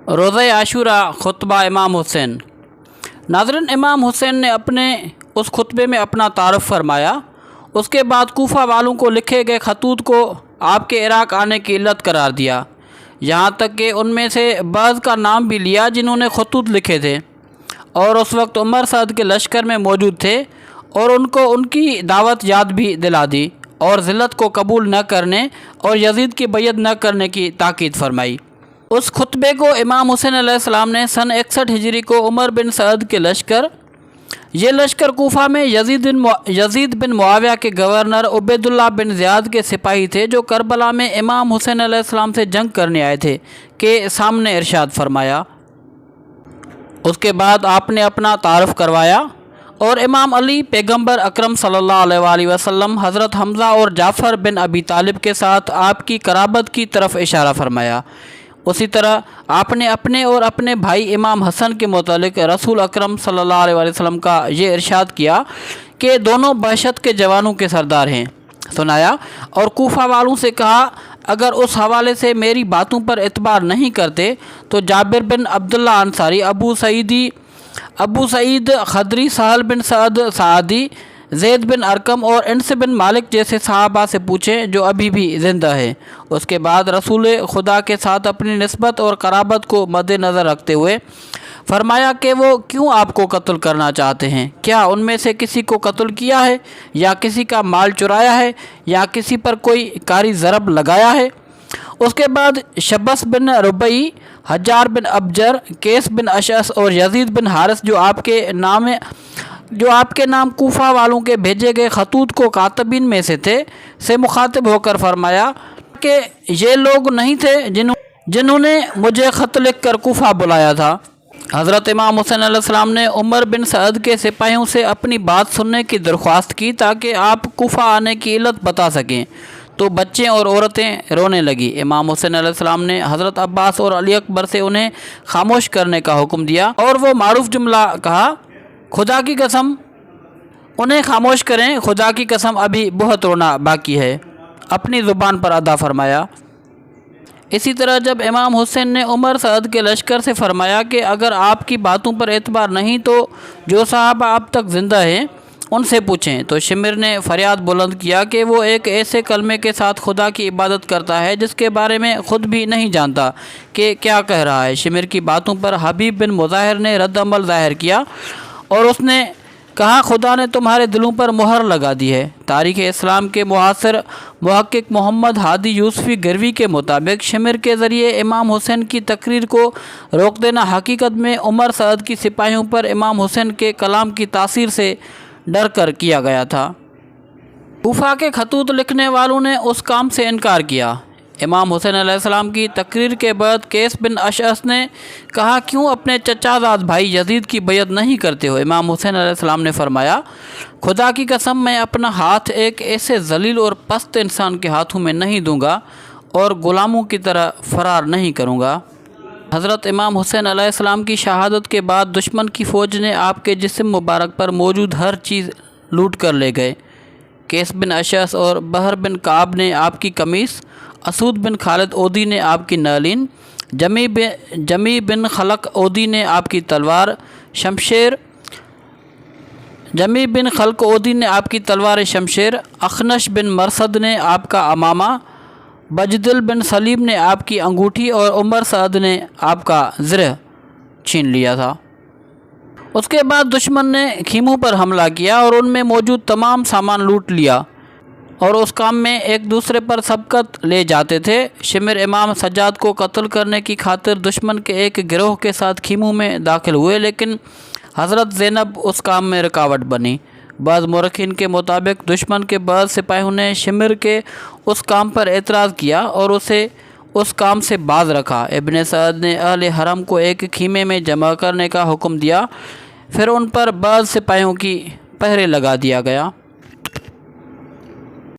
روزہ عاشورہ خطبہ امام حسین۔ ناظرین، امام حسین نے اپنے اس خطبے میں اپنا تعارف فرمایا۔ اس کے بعد کوفہ والوں کو لکھے گئے خطوط کو آپ کے عراق آنے کی علت قرار دیا، یہاں تک کہ ان میں سے بعض کا نام بھی لیا جنہوں نے خطوط لکھے تھے اور اس وقت عمر سعد کے لشکر میں موجود تھے، اور ان کو ان کی دعوت یاد بھی دلا دی اور ذلت کو قبول نہ کرنے اور یزید کی بیعت نہ کرنے کی تاکید فرمائی۔ اس خطبے کو امام حسین علیہ السلام نے سن 61 ہجری کو عمر بن سعد کے لشکر، یہ لشکر کوفہ میں یزید بن معاویہ کے گورنر عبید اللہ بن زیاد کے سپاہی تھے جو کربلا میں امام حسین علیہ السلام سے جنگ کرنے آئے تھے، کے سامنے ارشاد فرمایا۔ اس کے بعد آپ نے اپنا تعارف کروایا اور امام علی پیغمبر اکرم صلی اللہ علیہ وآلہ وسلم، حضرت حمزہ اور جعفر بن ابی طالب کے ساتھ آپ کی قرابت کی طرف اشارہ فرمایا۔ اسی طرح آپ نے اپنے اور اپنے بھائی امام حسن کے متعلق رسول اکرم صلی اللہ علیہ وآلہ وسلم کا یہ ارشاد کیا کہ دونوں بہشت کے جوانوں کے سردار ہیں، سنایا، اور کوفہ والوں سے کہا اگر اس حوالے سے میری باتوں پر اعتبار نہیں کرتے تو جابر بن عبداللہ انصاری، ابو سعید خدری، سہل بن سعد سعدی، زید بن ارقم اور انس بن مالک جیسے صحابہ سے پوچھیں جو ابھی بھی زندہ ہیں۔ اس کے بعد رسول خدا کے ساتھ اپنی نسبت اور قرابت کو مد نظر رکھتے ہوئے فرمایا کہ وہ کیوں آپ کو قتل کرنا چاہتے ہیں؟ کیا ان میں سے کسی کو قتل کیا ہے یا کسی کا مال چرایا ہے یا کسی پر کوئی کاری ضرب لگایا ہے؟ اس کے بعد شبس بن ربعی، حجار بن ابجر، کیس بن اشعث اور یزید بن حارث جو آپ کے نام کوفہ والوں کے بھیجے گئے خطوط کو کاتبین میں سے تھے، سے مخاطب ہو کر فرمایا کہ یہ لوگ نہیں تھے جنہوں نے مجھے خط لکھ کر کوفہ بلایا تھا۔ حضرت امام حسین علیہ السلام نے عمر بن سعد کے سپاہیوں سے اپنی بات سننے کی درخواست کی تاکہ آپ کوفہ آنے کی علت بتا سکیں، تو بچے اور عورتیں رونے لگی۔ امام حسین علیہ السلام نے حضرت عباس اور علی اکبر سے انہیں خاموش کرنے کا حکم دیا اور وہ معروف جملہ کہا، خدا کی قسم انہیں خاموش کریں، خدا کی قسم ابھی بہت رونا باقی ہے، اپنی زبان پر ادا فرمایا۔ اسی طرح جب امام حسین نے عمر سعد کے لشکر سے فرمایا کہ اگر آپ کی باتوں پر اعتبار نہیں تو جو صحابہ اب تک زندہ ہیں ان سے پوچھیں، تو شمر نے فریاد بلند کیا کہ وہ ایک ایسے کلمے کے ساتھ خدا کی عبادت کرتا ہے جس کے بارے میں خود بھی نہیں جانتا کہ کیا کہہ رہا ہے۔ شمر کی باتوں پر حبیب بن مظاہر نے رد عمل ظاہر کیا اور اس نے کہا خدا نے تمہارے دلوں پر مہر لگا دی ہے۔ تاریخ اسلام کے معاصر محقق محمد ہادی یوسفی گروی کے مطابق شمر کے ذریعے امام حسین کی تقریر کو روک دینا حقیقت میں عمر سعد کی سپاہیوں پر امام حسین کے کلام کی تاثیر سے ڈر کر کیا گیا تھا۔ کوفہ کے خطوط لکھنے والوں نے اس کام سے انکار کیا۔ امام حسین علیہ السلام کی تقریر کے بعد کیس بن اشعث نے کہا کیوں اپنے چچا زاد بھائی یزید کی بیعت نہیں کرتے ہو؟ امام حسین علیہ السلام نے فرمایا، خدا کی قسم میں اپنا ہاتھ ایک ایسے ذلیل اور پست انسان کے ہاتھوں میں نہیں دوں گا اور غلاموں کی طرح فرار نہیں کروں گا۔ حضرت امام حسین علیہ السلام کی شہادت کے بعد دشمن کی فوج نے آپ کے جسم مبارک پر موجود ہر چیز لوٹ کر لے گئے۔ کیس بن اشعث اور بحر بن کعب نے آپ کی قمیص، اسود بن خالد اودی نے آپ کی نالین، جمی بن خلق اودی نے آپ کی تلوار شمشیر، اخنش بن مرصد نے آپ کا امامہ، بجدل بن سلیم نے آپ کی انگوٹھی اور عمر سعد نے آپ کا زرہ چھین لیا تھا۔ اس کے بعد دشمن نے خیموں پر حملہ کیا اور ان میں موجود تمام سامان لوٹ لیا اور اس کام میں ایک دوسرے پر سبقت لے جاتے تھے۔ شمر امام سجاد کو قتل کرنے کی خاطر دشمن کے ایک گروہ کے ساتھ خیموں میں داخل ہوئے، لیکن حضرت زینب اس کام میں رکاوٹ بنی۔ بعض مورخین کے مطابق دشمن کے بعض سپاہیوں نے شمر کے اس کام پر اعتراض کیا اور اسے اس کام سے باز رکھا۔ ابن سعد نے اہل حرم کو ایک خیمے میں جمع کرنے کا حکم دیا، پھر ان پر بعض سپاہیوں کی پہرے لگا دیا گیا۔